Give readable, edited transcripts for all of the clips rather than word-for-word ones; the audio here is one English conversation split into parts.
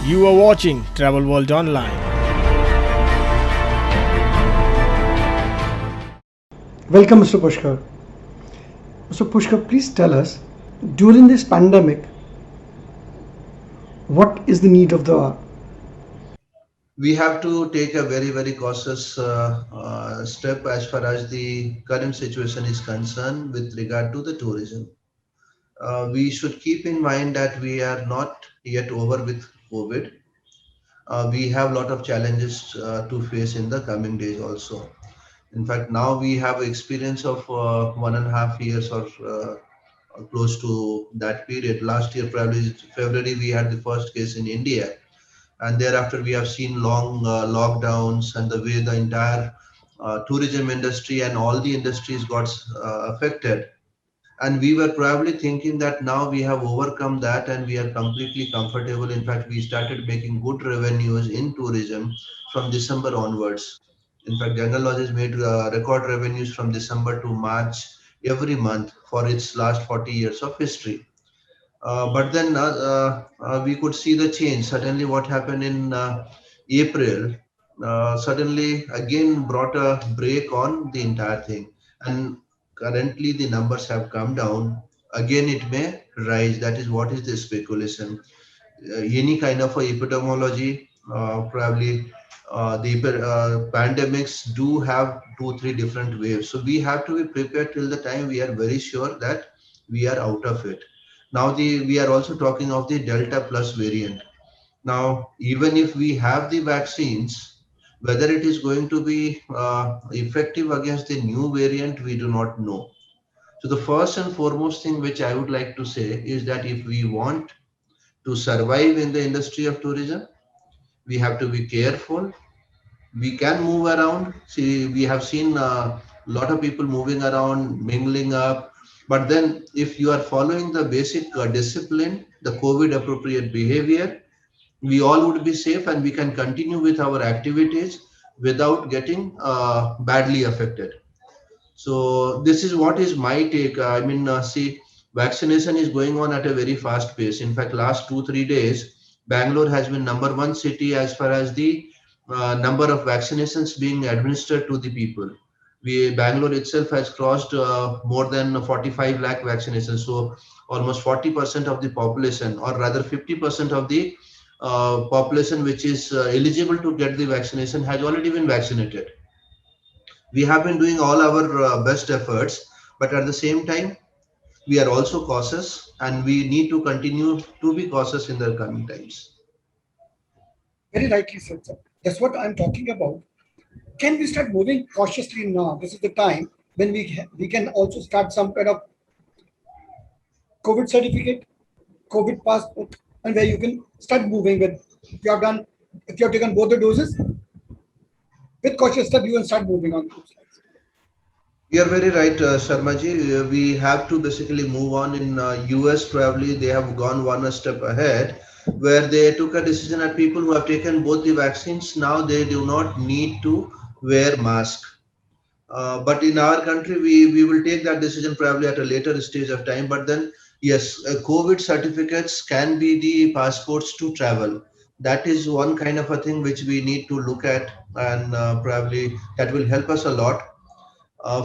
You are watching Travel World Online. Welcome, Mr. Pushkar. Mr. Pushkar, please tell us, during this pandemic, what is the need of the hour? We have to take a very cautious step as far as the current situation is concerned with regard to the tourism. We should keep in mind that we are not yet over with COVID. We have a lot of challenges to face in the coming days also. In fact, now we have experience of 1.5 years or close to that period. Last year, probably February, we had the first case in India, and thereafter we have seen long lockdowns and the way the entire tourism industry and all the industries got affected. And we were probably thinking that now we have overcome that and we are completely comfortable. In fact, we started making good revenues in tourism from December onwards. In fact, General Lodges made record revenues from December to March every month for its last 40 years of history. But then we could see the change. Suddenly, what happened in April suddenly again brought a break on the entire thing. And currently, the numbers have come down. Again, it may rise. That is what is the speculation. Any kind of a epidemiology, probably pandemics do have 2, 3 different waves. So we have to be prepared till the time we are very sure that we are out of it. Now we are also talking of the Delta plus variant. Now, even if we have the vaccines, whether it is going to be effective against the new variant, we do not know. So the first and foremost thing which I would like to say is that if we want to survive in the industry of tourism, we have to be careful. We can move around. See, we have seen a lot of people moving around, mingling up. But then, if you are following the basic discipline, the COVID appropriate behavior, we all would be safe and we can continue with our activities without getting badly affected. So this is what is my take. See, vaccination is going on at a very fast pace. In fact, last 2, 3 days, Bangalore has been number one city as far as the number of vaccinations being administered to the people. Bangalore itself has crossed more than 45 lakh vaccinations. So almost 40% of the population, or rather 50% of the population which is eligible to get the vaccination has already been vaccinated. We have been doing all our best efforts, but at the same time, we are also cautious and we need to continue to be cautious in the coming times. Very rightly said, sir. That's what I'm talking about. Can we start moving cautiously now? This is the time when we can also start some kind of COVID certificate, COVID passport, and where you can start moving with. If you have done, if you have taken both the doses, with cautious step, you can start moving on those lines. You're very right, Sharmaji. We have to basically move on. In US, probably they have gone one step ahead, where they took a decision that people who have taken both the vaccines now they do not need to wear mask. But in our country, we will take that decision probably at a later stage of time. But then, yes, COVID certificates can be the passports to travel. That is one kind of a thing which we need to look at, and probably that will help us a lot.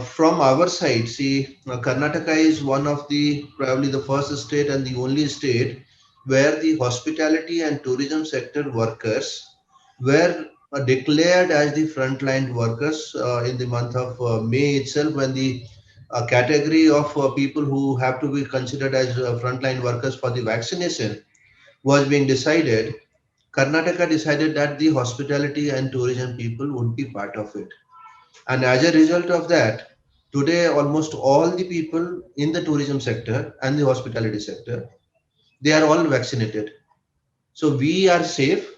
From our side, see, Karnataka is one of the probably the first state and the only state where the hospitality and tourism sector workers were declared as the frontline workers in the month of May itself, when the category of people who have to be considered as frontline workers for the vaccination was being decided. Karnataka decided that the hospitality and tourism people would be part of it. And as a result of that, today almost all the people in the tourism sector and the hospitality sector, they are all vaccinated. So we are safe,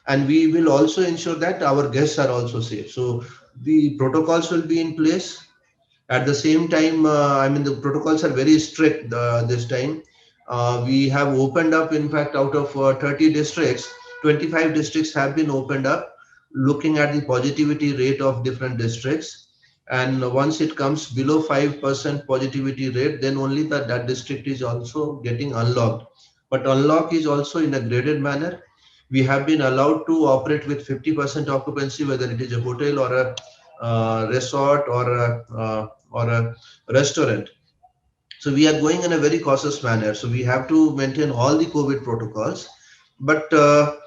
and we will also ensure that our guests are also safe. So the protocols will be in place. At the same time, the protocols are very strict this time. We have opened up, in fact, out of 30 districts, 25 districts have been opened up, looking at the positivity rate of different districts. And once it comes below 5% positivity rate, then only that district is also getting unlocked. But unlock is also in a graded manner. We have been allowed to operate with 50% occupancy, whether it is a hotel or a resort or a restaurant. So we are going in a very cautious manner. So we have to maintain all the COVID protocols. But the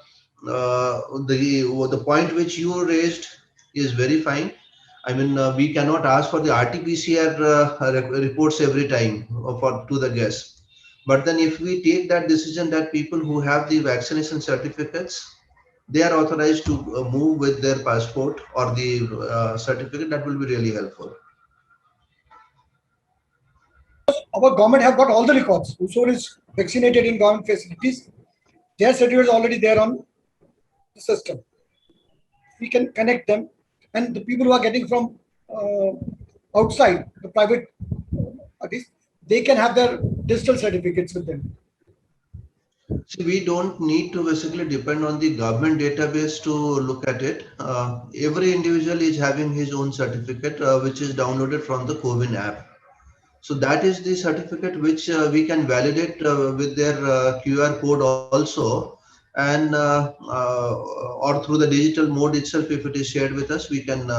point which you raised is very fine. I mean, we cannot ask for the RT-PCR reports every time for to the guests. But then if we take that decision that people who have the vaccination certificates, they are authorized to move with their passport or the certificate, that will be really helpful. Our government have got all the records. Whosoever is vaccinated in government facilities, their certificate is already there on the system. We can connect them, and the people who are getting from outside the private parties, they can have their digital certificates with them. See, we don't need to basically depend on the government database to look at it. Every individual is having his own certificate, which is downloaded from the CoWIN app. So that is the certificate which we can validate with their QR code also, and or through the digital mode itself. If it is shared with us, we can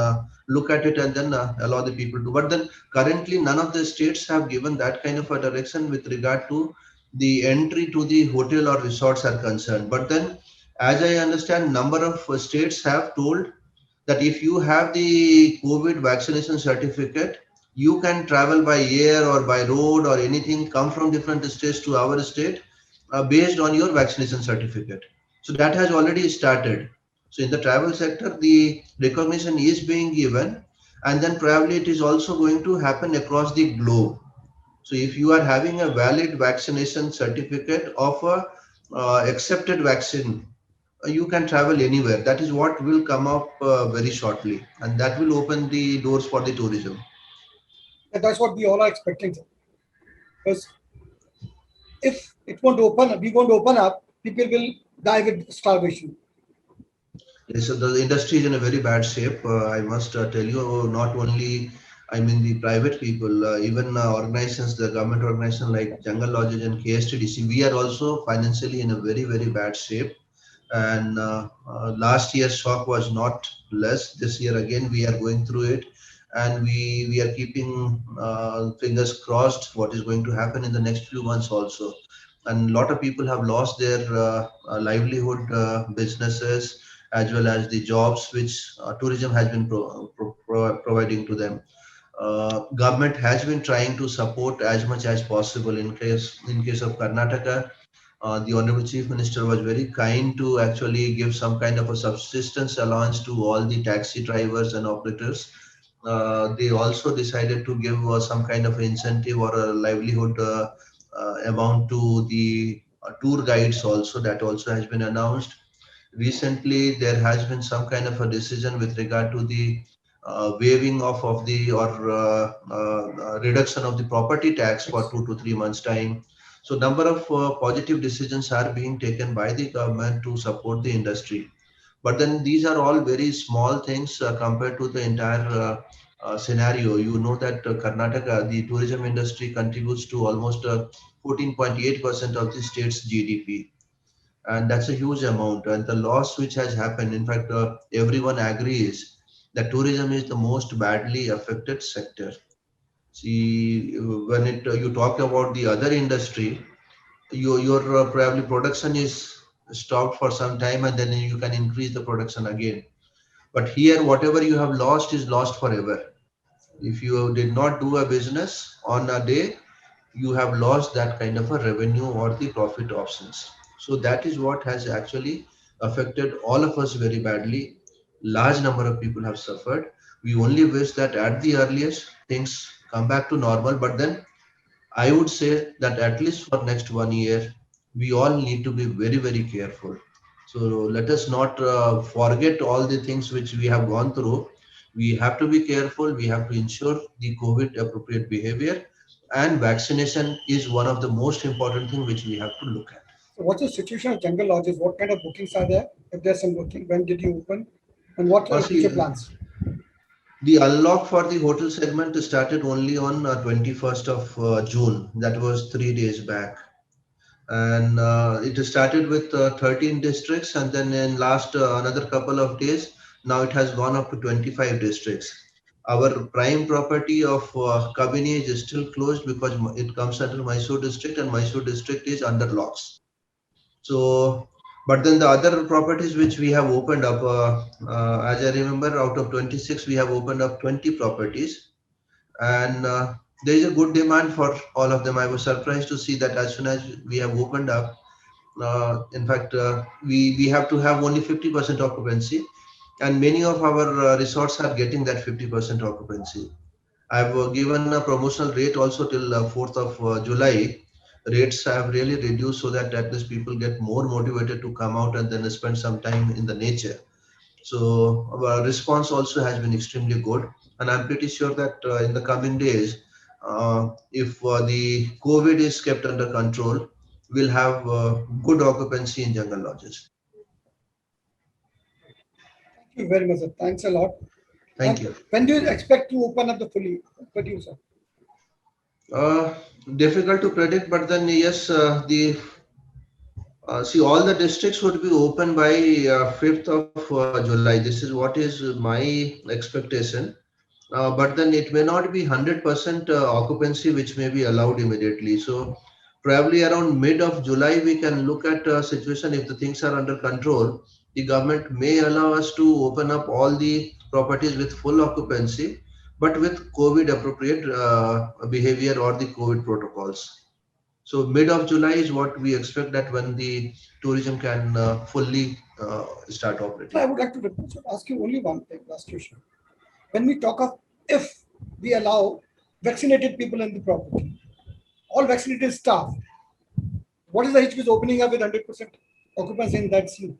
look at it and then allow the people to. But then currently, none of the states have given that kind of a direction with regard to the entry to the hotel or resorts are concerned. But then, as I understand, number of states have told that if you have the COVID vaccination certificate, you can travel by air or by road or anything, come from different states to our state based on your vaccination certificate. So that has already started. So in the travel sector, the recognition is being given, and then probably it is also going to happen across the globe. So if you are having a valid vaccination certificate of a accepted vaccine, you can travel anywhere. That is what will come up very shortly, and that will open the doors for the tourism. And that's what we all are expecting. Because if it won't open, we won't open up, people will die with starvation. Yes, so the industry is in a very bad shape. I must tell you, not only I mean the private people, even organizations, the government organizations like Jungle Lodges and KSTDC, we are also financially in a very bad shape. And last year's shock was not less. This year again we are going through it, and we are keeping fingers crossed what is going to happen in the next few months also. And a lot of people have lost their livelihood businesses as well as the jobs which tourism has been providing to them. Government has been trying to support as much as possible. In case of Karnataka, the Honorable Chief Minister was very kind to actually give some kind of a subsistence allowance to all the taxi drivers and operators. They also decided to give some kind of incentive or a livelihood amount to the tour guides also. That also has been announced. Recently, there has been some kind of a decision with regard to the waiving off of the or reduction of the property tax for 2 to 3 months time. So number of positive decisions are being taken by the government to support the industry. But then these are all very small things compared to the entire scenario. You know that Karnataka, the tourism industry contributes to almost 14.8% of the state's GDP. And that's a huge amount. And the loss which has happened, in fact, everyone agrees that tourism is the most badly affected sector. See, when you talk about the other industry, your probably production is stopped for some time, and then you can increase the production again. But here, whatever you have lost is lost forever. If you did not do a business on a day, you have lost that kind of a revenue or the profit options. So that is what has actually affected all of us very badly. Large number of people have suffered. We only wish that at the earliest things come back to normal. But then I would say that at least for next 1 year, we all need to be very careful. So let us not forget all the things which we have gone through. We have to be careful. We have to ensure the COVID appropriate behavior, and vaccination is one of the most important thing which we have to look at. So what's the situation of Jungle Lodges? What kind of bookings are there? If there's some booking, when did you open? And what are the See, future plans? the unlock for the hotel segment started only on 21st of June. That was 3 days back. and it started with 13 districts, and then in last another couple of days, now it has gone up to 25 districts. Our prime property of Kabini is still closed because it comes under Mysore district, and Mysore district is under locks. So, but then the other properties which we have opened up, as I remember, out of 26, we have opened up 20 properties, and there is a good demand for all of them. I was surprised to see that as soon as we have opened up, in fact, we have to have only 50% occupancy, and many of our resorts are getting that 50% occupancy. I've given a promotional rate also till 4th of July. Rates have really reduced so that at least people get more motivated to come out and then spend some time in the nature. So our response also has been extremely good, and I'm pretty sure that in the coming days, if the COVID is kept under control, we'll have good occupancy in jungle lodges. Thank you very much, sir. Thanks a lot. Thank And you. when do you expect to open up the fully? What do you say? Difficult to predict, but then yes, the see, all the districts would be open by 5th of July. This is what is my expectation. But then it may not be 100% occupancy, which may be allowed immediately. So probably around mid of July, we can look at a situation. If the things are under control, the government may allow us to open up all the properties with full occupancy, but with COVID appropriate behavior or the COVID protocols. So mid of July is what we expect, that when the tourism can fully start So I operating. would like to ask you only one thing, last question. When we talk of if we allow vaccinated people in the property, all vaccinated staff, what is the hitch with opening up with 100% occupancy in that scene?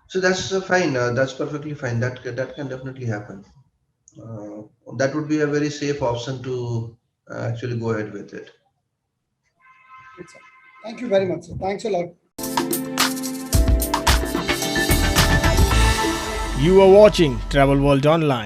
So that's fine. That's perfectly fine. That can definitely happen. That would be a very safe option to actually go ahead with it. Good, sir. Thank you very much, sir. Thanks a lot. You are watching Travel World Online.